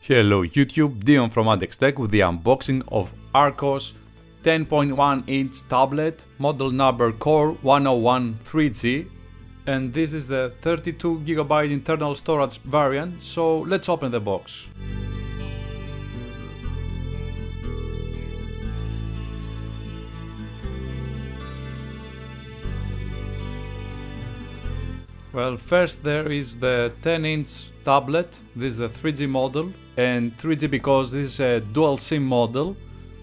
Hello YouTube, Dion from Mediatek with the unboxing of ARCHOS 10.1 inch tablet, model number Core 101 3G, and this is the 32GB internal storage variant, so let's open the box. Well, first there is the 10-inch tablet. This is the 3G model, and 3G because this is a dual SIM model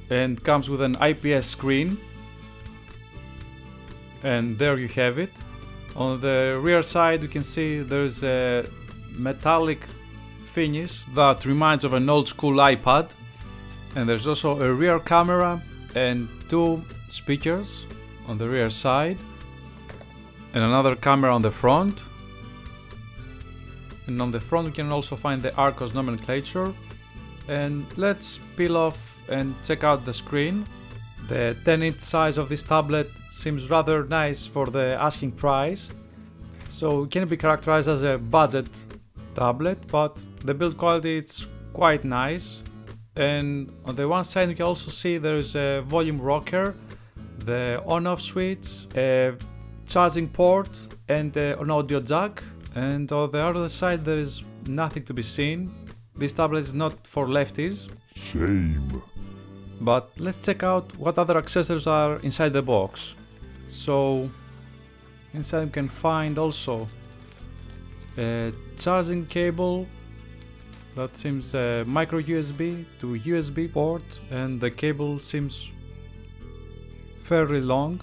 and comes with an IPS screen. And there you have it. On the rear side you can see there's a metallic finish that reminds of an old school iPad, and there's also a rear camera and two speakers on the rear side and another camera on the front. And on the front you can also find the ARCHOS nomenclature. And let's peel off and check out the screen. The 10-inch size of this tablet seems rather nice for the asking price, so it can be characterized as a budget tablet, but the build quality is quite nice. And on the one side you can also see there is a volume rocker, the on-off switch, a charging port and an audio jack, and on the other side there is nothing to be seen. This tablet is not for lefties. Shame. But let's check out what other accessories are inside the box. So inside you can find also a charging cable that seems a micro USB to USB port, and the cable seems fairly long,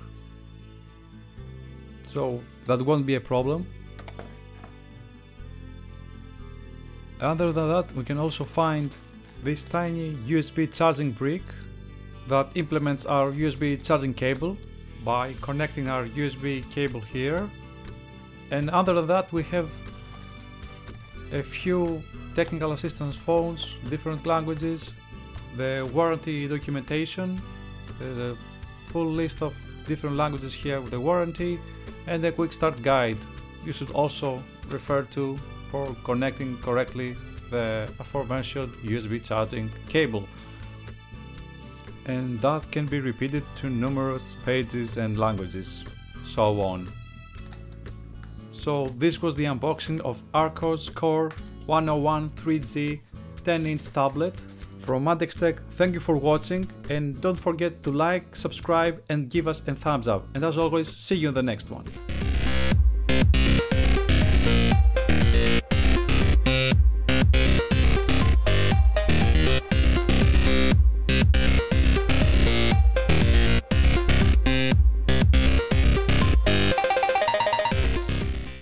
so that won't be a problem. Other than that, we can also find this tiny USB charging brick that implements our USB charging cable by connecting our USB cable here. And other than that, we have a few technical assistance phones, different languages, the warranty documentation, there's a full list of different languages here with the warranty, and a quick start guide you should also refer to for connecting correctly the aforementioned USB charging cable. And that can be repeated to numerous pages and languages, so on. So this was the unboxing of ARCHOS Core 101 3G 10-inch tablet from Mediatek. Thank you for watching, and don't forget to like, subscribe and give us a thumbs up. And as always, see you in the next one.